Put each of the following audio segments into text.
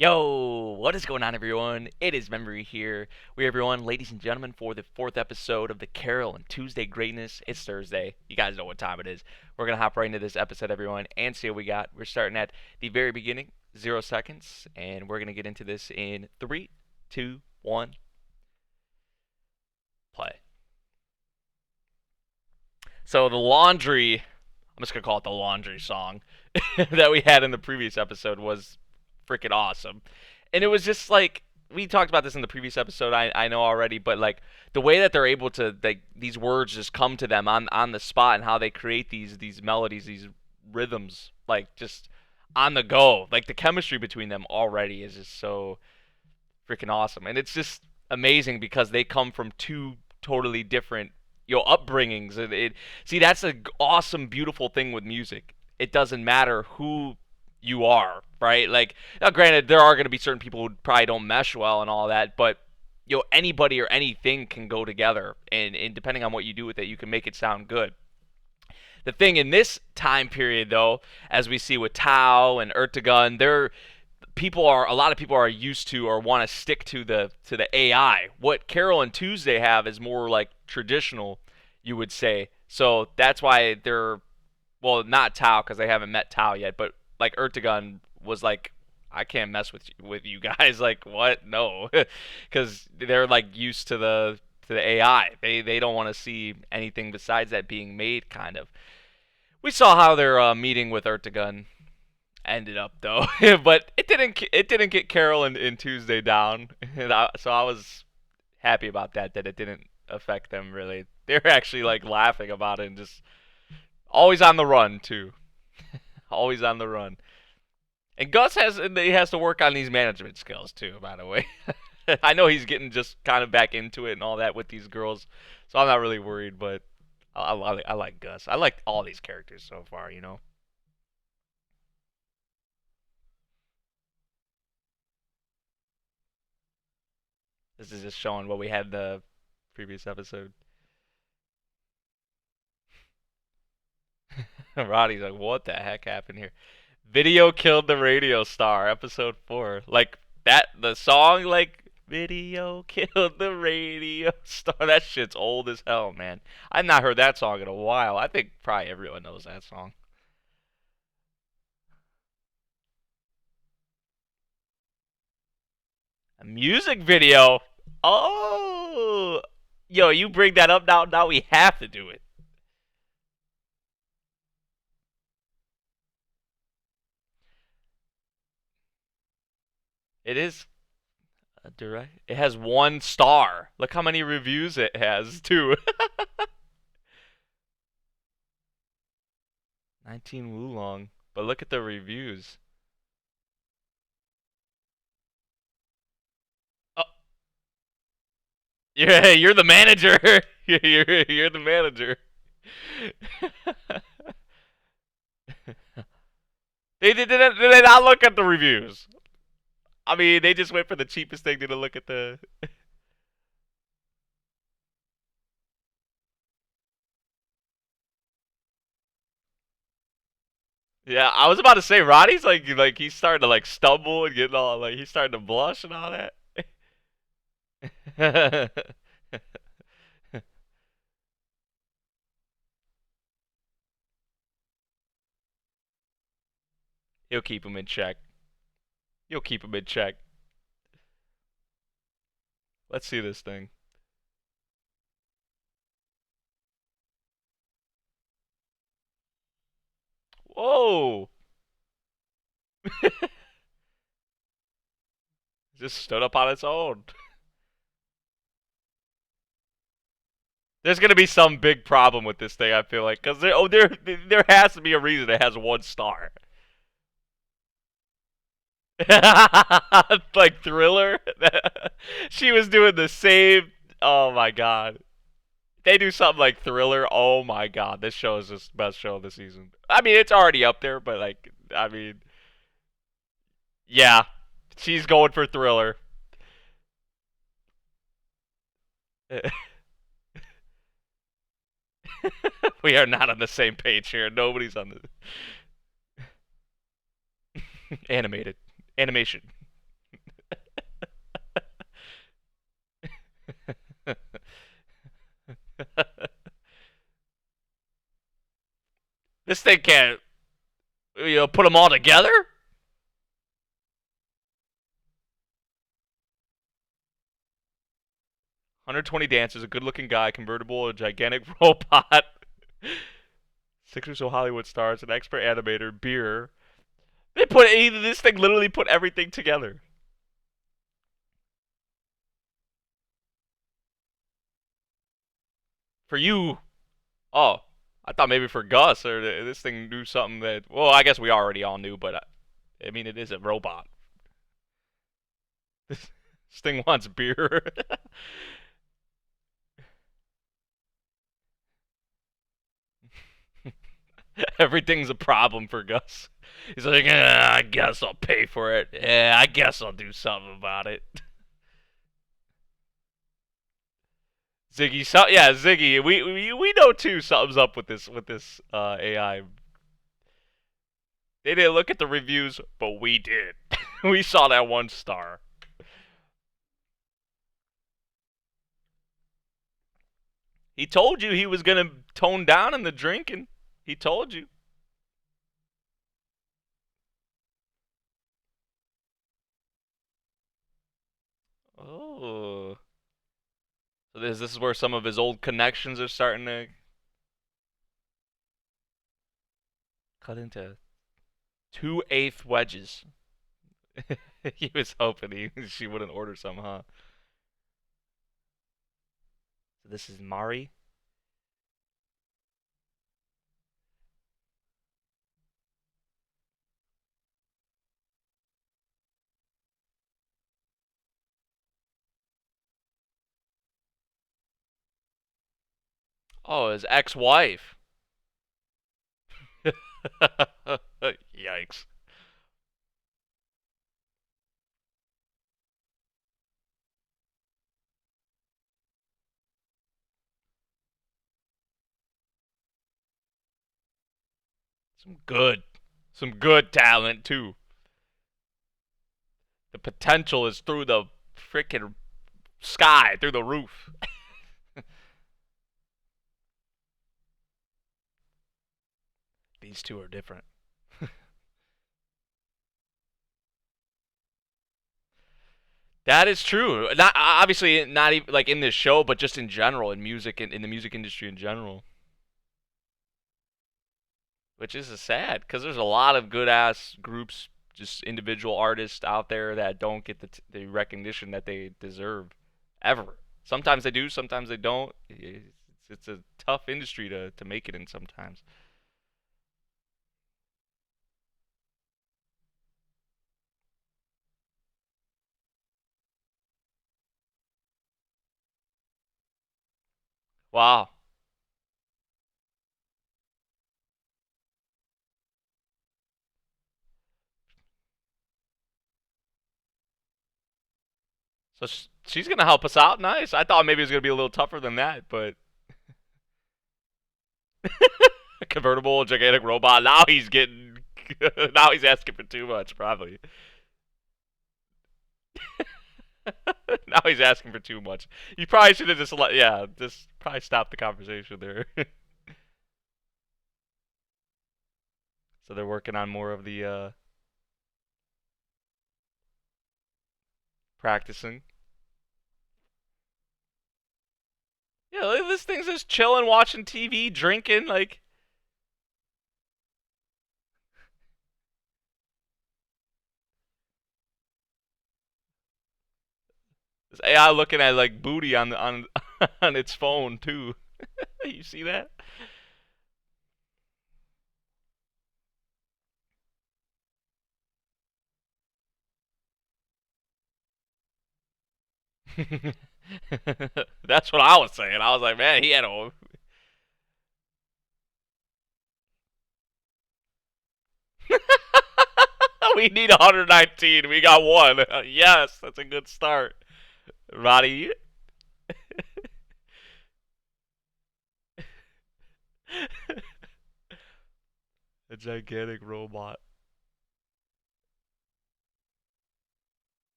Yo, what is going on, everyone? It is Memory here. We, everyone, ladies and gentlemen, for the fourth episode of the Carole and Tuesday Greatness. It's Thursday. You guys know what time it is. We're going to hop right into this episode, everyone, and see what we got. We're starting at the very beginning, 0 seconds, and we're going to get into this in three, two, one, play. So, the laundry, I'm just going to call it the laundry song that we had in the previous episode was freaking awesome. And it was just like we talked about this in the previous episode. I know already, but like the way that they're able to like these words just come to them on the spot and how they create these melodies, these rhythms, like just on the go. Like the chemistry between them already is just so freaking awesome. And it's just amazing because they come from two totally different upbringings. And it see that's an awesome, beautiful thing with music. It doesn't matter who you are, right? Like, now granted, there are going to be certain people who probably don't mesh well and all that, but anybody or anything can go together, and depending on what you do with it, you can make it sound good. The thing in this time period, though, as we see with Tao and Ertegun, a lot of people are used to or want to stick to the AI. What Carole and Tuesday have is more like traditional, you would say. So that's why they're well, not Tao because they haven't met Tao yet, but like Ertegun was like, I can't mess with you guys. Like what? No, because they're like used to the AI. They don't want to see anything besides that being made. Kind of. We saw how their meeting with Ertegun ended up though, but it didn't get Carole and Tuesday down, so I was happy about that it didn't affect them really. They're actually like laughing about it and just always on the run too, always on the run. And Gus has to work on these management skills too. By the way, I know he's getting just kind of back into it and all that with these girls, so I'm not really worried. But I like Gus. I like all these characters so far. This is just showing what we had in the previous episode. Roddy's like, what the heck happened here? Video killed the radio star, episode 4. Like that, the song, like video killed the radio star. That shit's old as hell, man. I've not heard that song in a while. I think probably everyone knows that song. A music video. Oh, yo, you bring that up now. Now we have to do it. It is direct. It has 1 star. Look how many reviews it has too. 19 Wulong. But look at the reviews. Oh, yeah, you're the manager. You're the manager. Did they not look at the reviews? I mean, they just went for the cheapest thing to look at the. Yeah, I was about to say Roddy's like he's starting to like stumble and getting all like he's starting to blush and all that. He'll keep him in check. You'll keep him in check. Let's see this thing. Whoa! Just stood up on its own. There's gonna be some big problem with this thing. I feel like because there has to be a reason it has 1 star. Like Thriller, she was doing the same. Oh my god, they do something like Thriller. Oh my god, this show is just the best show of the season. I mean, it's already up there, but like, I mean, yeah, she's going for Thriller. We are not on the same page here. Nobody's on the animated animation. This thing can't, put them all together. 120 dancers, a good-looking guy, convertible, a gigantic robot, six or so Hollywood stars, an expert animator, beer. This thing literally put everything together. For you, oh, I thought maybe for Gus or this thing knew something that. Well, I guess we already all knew, but I mean, it is a robot. This thing wants beer. Everything's a problem for Gus. He's like, I guess I'll pay for it. Yeah, I guess I'll do something about it. Ziggy, yeah, Ziggy. We know too. Something's up with this AI. They didn't look at the reviews, but we did. We saw that 1 star. He told you he was gonna tone down in the drinking. He told you. Oh, so this is where some of his old connections are starting to cut into 2/8 wedges. He was hoping she wouldn't order some, huh? So this is Mari. Oh, his ex-wife. Yikes. Some good, some good talent too. The potential is through the freaking sky, through the roof. These two are different. That is true. Not obviously not even like in this show, but just in general in music in the music industry in general. Which is sad because there's a lot of good ass groups, just individual artists out there that don't get the recognition that they deserve ever. Sometimes they do, sometimes they don't. It's a tough industry to make it in sometimes. Wow. So she's gonna help us out. Nice. I thought maybe it was gonna be a little tougher than that, but a convertible gigantic robot. Now he's getting. Now he's asking for too much, probably. Now he's asking for too much. You probably should have just just probably stop the conversation there. So they're working on more of the practicing. Yeah, look, this thing's just chilling, watching TV, drinking. Like this AI looking at like booty on on its phone too. You see that? That's what I was saying. I was like, man, he had a. We need 119. We got one. Yes, that's a good start. Roddy. A gigantic robot.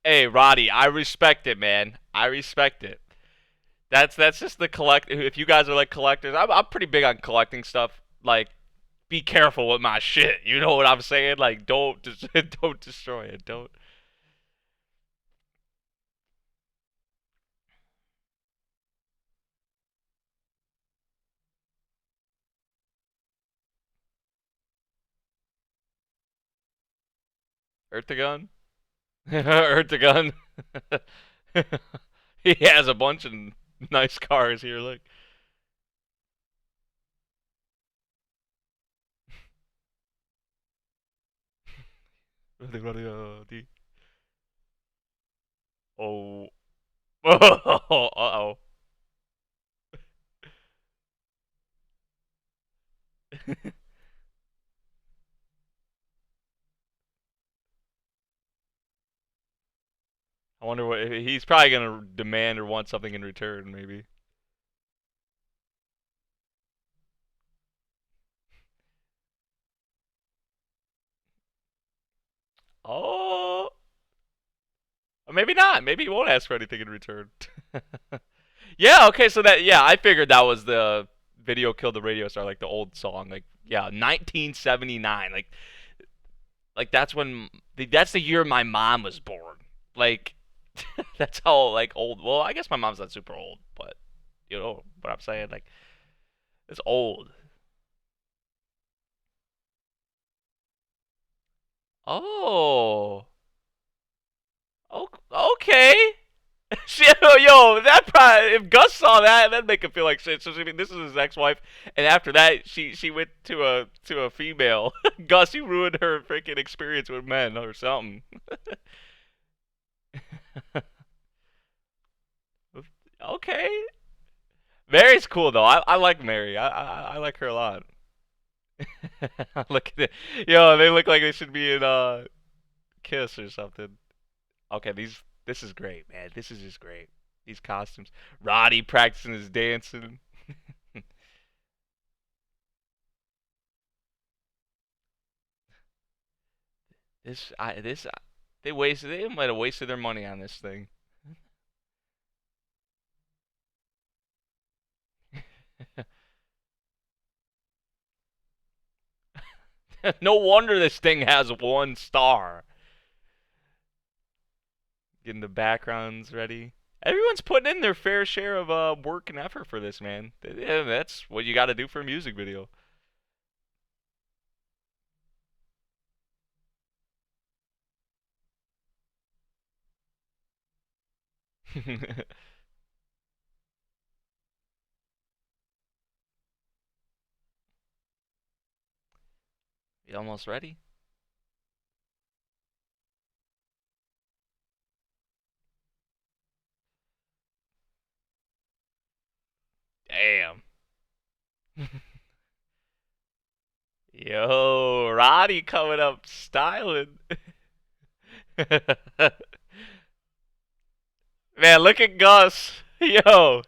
Hey, Roddy, I respect it, man. I respect it. That's just the collect. If you guys are like collectors, I'm pretty big on collecting stuff. Like, be careful with my shit. You know what I'm saying? Like, don't don't destroy it. Don't. Hurt the gun. Hurt the gun. He has a bunch of nice cars here. Look. Oh. Uh oh. I wonder what he's probably gonna demand or want something in return. Maybe. Oh. Maybe not. Maybe he won't ask for anything in return. Yeah. Okay. So that. Yeah. I figured that was the video killed the radio star, like the old song. Like yeah, 1979. Like that's when that's the year my mom was born. Like that's how like old. Well, I guess my mom's not super old, but you know what I'm saying. Like it's old. Oh. Okay. Shit, yo, that probably if Gus saw that, that'd make him feel like shit. So I mean, this is his ex-wife, and after that, she went to a female. Gus, you ruined her freaking experience with men or something. Okay, Mary's cool though. I like Mary. I like her a lot. Look at it. Yo, they look like they should be in Kiss or something. Okay, this is great, man. This is just great. These costumes. Roddy practicing his dancing. They might have wasted their money on this thing. No wonder this thing has 1 star. Getting the backgrounds ready. Everyone's putting in their fair share of work and effort for this, man. Yeah, that's what you got to do for a music video. You almost ready? Damn. Yo, Roddy coming up styling. Man, look at Gus. Yo.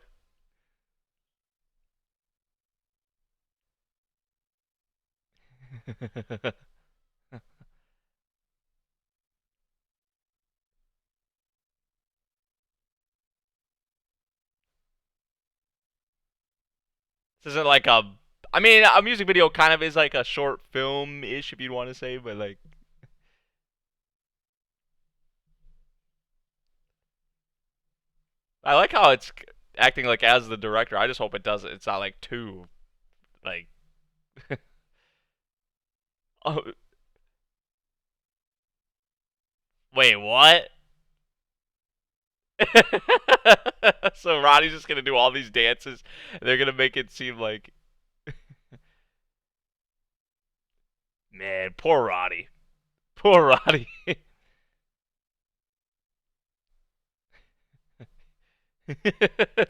This isn't like a. I mean, a music video kind of is like a short film ish, if you'd want to say, but like. I like how it's acting like as the director. I just hope it does. It's not like too. Like. Oh, wait, what? So Roddy's just gonna do all these dances. And they're gonna make it seem like. Man, poor Roddy. Poor Roddy.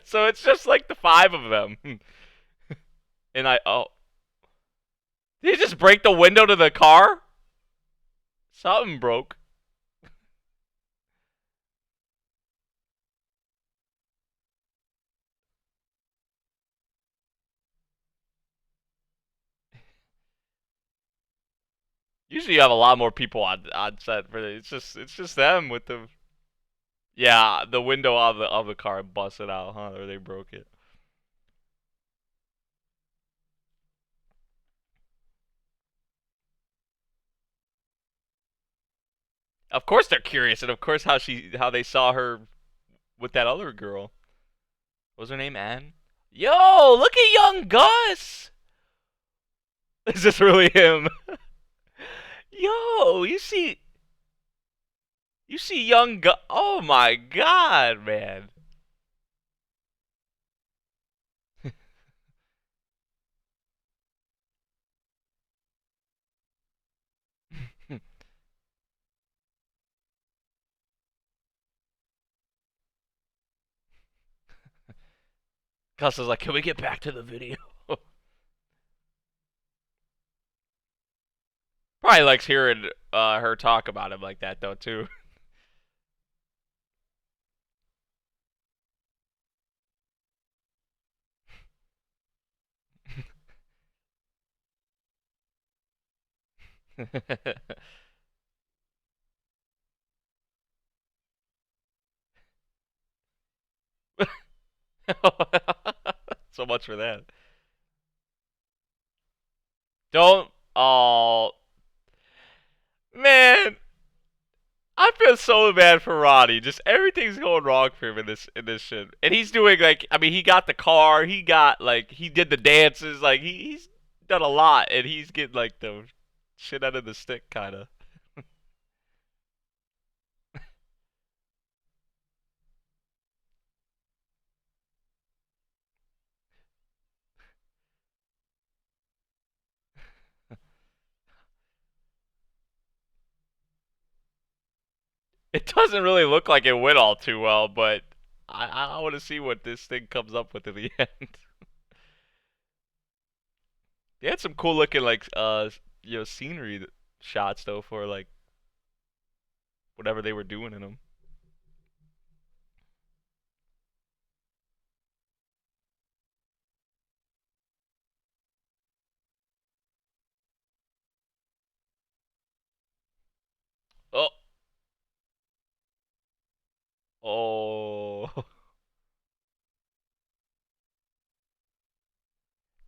So it's just like the 5 of them. And I oh, did he just break the window to the car? Something broke. Usually you have a lot more people on set for it. It's just them with the Yeah, the window of the car busted out, huh? Or they broke it. Of course they're curious, and of course how they saw her with that other girl. What was her name? Anne? Yo, look at young Gus! Is this really him? Yo, you see young Gus. Oh my god, man. Gus is like, can we get back to the video? Probably likes hearing her talk about him like that though too. So much for that. Don't. Oh man, I feel so bad for Ronnie. Just everything's going wrong for him in this shit, and he's doing like. I mean, he got the car. He got like he did the dances. Like he's done a lot, and he's getting like the shit out of the stick, kind of. It doesn't really look like it went all too well, but I want to see what this thing comes up with in the end. They had some cool looking like scenery shots though for like whatever they were doing in them. Oh, oh.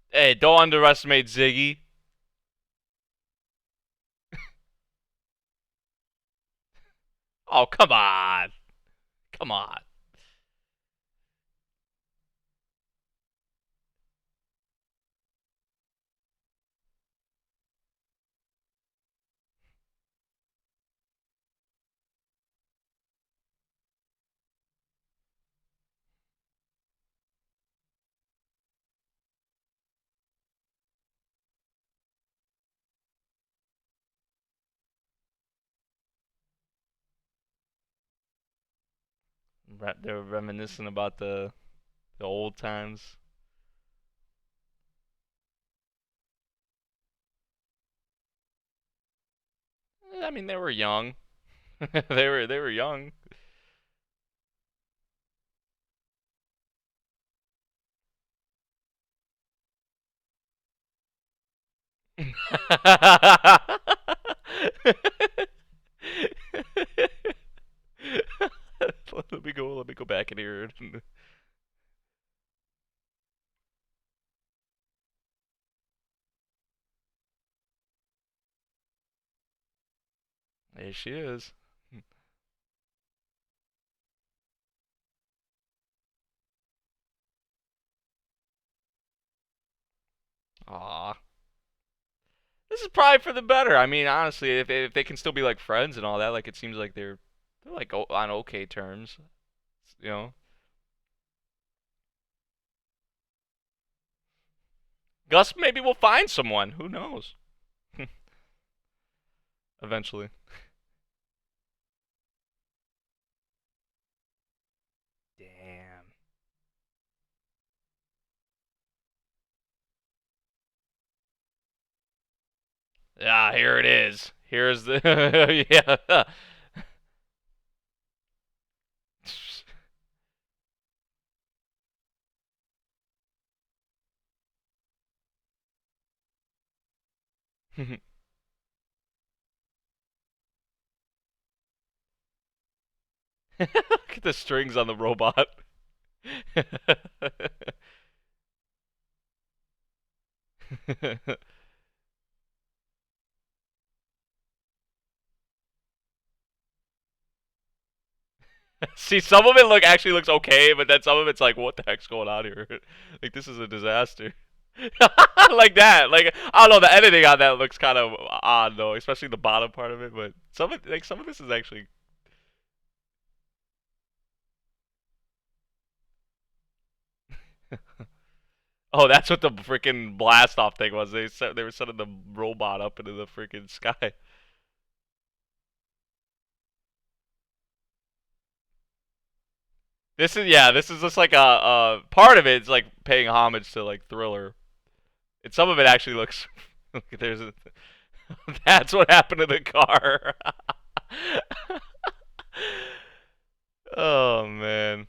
Hey, don't underestimate Ziggy. Oh, come on. Come on. They're reminiscing about the old times. I mean, they were young. They were young. Let me go back in here. There she is. Aw. This is probably for the better. I mean, honestly, if they can still be like friends and all that, like it seems like they're like on okay terms, you know. Gus maybe will find someone. Who knows? Eventually. Damn. Yeah, here it is. Here's the yeah. Look at the strings on the robot. See, some of it actually looks okay, but then some of it's like, what the heck's going on here? Like this is a disaster. Like that. Like I don't know, the editing on that looks kind of odd though, especially the bottom part of it. But some of this is actually. Oh, that's what the freaking blast off thing was. They were sending the robot up into the freaking sky. This is yeah. This is just like a part of it is like paying homage to like Thriller, and some of it actually looks. There's a, that's what happened to the car. Oh man.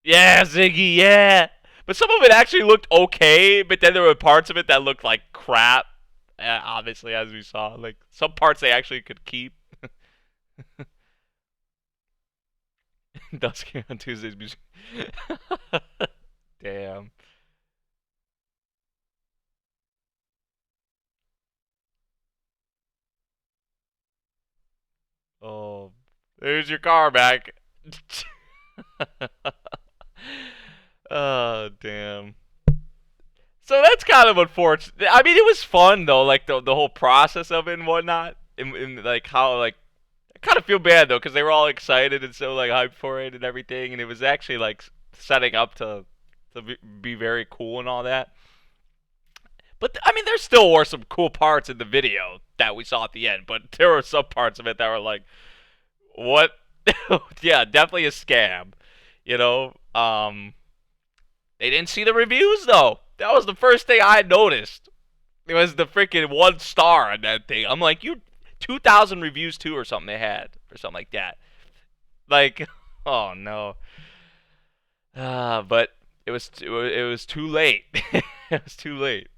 Yeah, Ziggy, yeah. But some of it actually looked okay, but then there were parts of it that looked like crap. Obviously, as we saw, like some parts they actually could keep. Dusky on Tuesdays music. Damn. Oh, there's your car back. Oh, damn. So that's kind of unfortunate. I mean, it was fun though, like the whole process of it and whatnot, and like how like I kind of feel bad though because they were all excited and so like hyped for it and everything, and it was actually like setting up to be very cool and all that. But I mean, there still were some cool parts in the video that we saw at the end, but there were some parts of it that were like, what? Yeah, definitely a scam. You know, they didn't see the reviews though. That was the first thing I noticed. It was the freaking 1 star on that thing. I'm like, you 2,000 reviews too, or something they had, or something like that. Like, oh no. But it was too late. It was too late.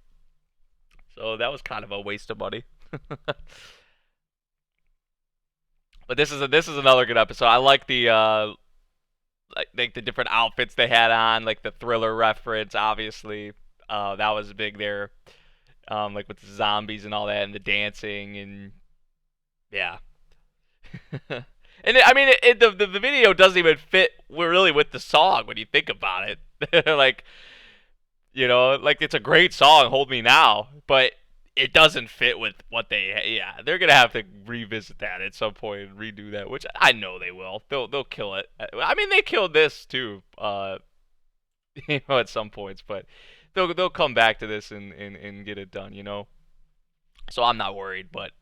So that was kind of a waste of money. But this is another good episode. I like the like the different outfits they had on, like the Thriller reference. Obviously, that was big there. Like with the zombies and all that, and the dancing, and yeah. And I mean, the video doesn't even fit really with the song when you think about it. Like like it's a great song, "Hold Me Now," but it doesn't fit with what they. Yeah, they're gonna have to revisit that at some point and redo that, which I know they will. They'll kill it. I mean, they killed this too. At some points, but they'll come back to this and get it done. So I'm not worried, but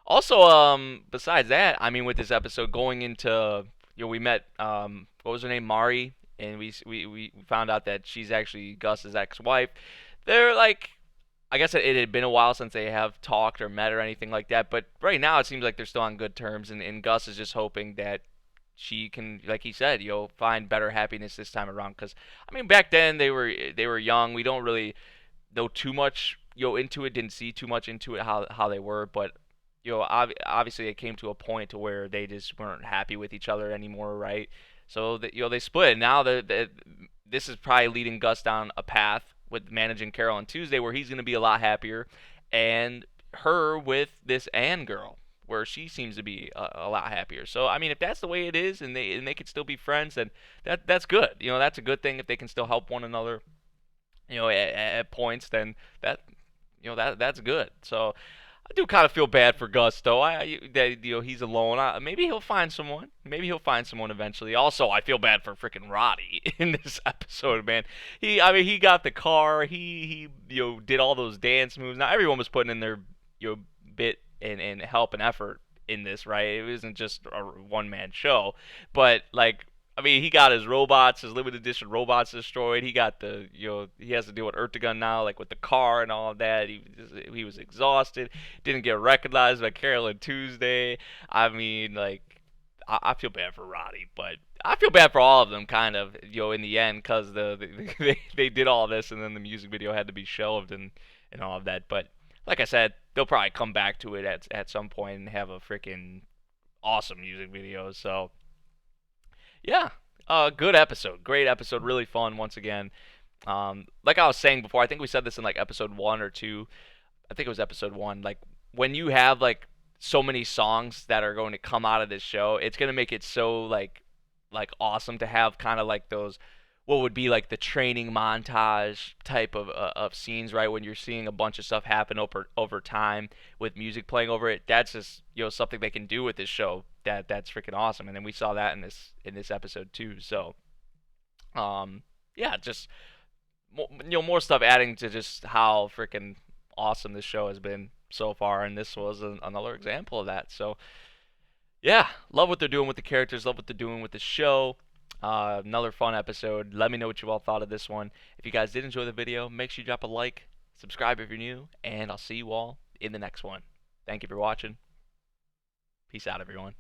also, besides that, I mean, with this episode going into, we met, what was her name, Mari, and we found out that she's actually Gus's ex-wife. They're like, I guess it had been a while since they have talked or met or anything like that, but right now it seems like they're still on good terms, and Gus is just hoping that she can, like he said, find better happiness this time around. Because I mean, back then they were young. We don't really know too much, into it. Didn't see too much into it how they were, but obviously it came to a point to where they just weren't happy with each other anymore, right? So that they split. Now this is probably leading Gus down a path with managing Carole on Tuesday, where he's going to be a lot happier, and her with this Ann girl, where she seems to be a lot happier. So I mean, if that's the way it is, and they could still be friends, then that's good. That's a good thing if they can still help one another. At points, then that that's good. So I do kind of feel bad for Gus though. That he's alone. Maybe he'll find someone. Maybe he'll find someone eventually. Also, I feel bad for freaking Roddy in this episode, man. I mean, he got the car. He did all those dance moves. Now everyone was putting in their bit and help and effort in this, right? It wasn't just a one man show, but like I mean, he got his robots, his limited edition robots destroyed. He got he has to deal with Ertegun now, like with the car and all of that. He was exhausted. Didn't get recognized by Carole and Tuesday. I mean, like, I feel bad for Roddy, but I feel bad for all of them, kind of, in the end, because they did all this and then the music video had to be shelved and all of that. But like I said, they'll probably come back to it at some point and have a freaking awesome music video. So yeah, good episode, great episode, really fun once again. Like I was saying before, I think we said this in like episode 1 or 2. I think it was episode 1. Like when you have like so many songs that are going to come out of this show, it's gonna make it so like awesome to have kind of like those what would be like the training montage type of scenes, right? When you're seeing a bunch of stuff happen over time with music playing over it. That's just something they can do with this show. That's freaking awesome. And then we saw that in this episode too. So yeah, just more stuff adding to just how freaking awesome this show has been so far, and this was another example of that. So yeah, love what they're doing with the characters, love what they're doing with the show. Another fun episode. Let me know what you all thought of this one. If you guys did enjoy the video, make sure you drop a like, subscribe if you're new, and I'll see you all in the next one. Thank you for watching. Peace out, everyone.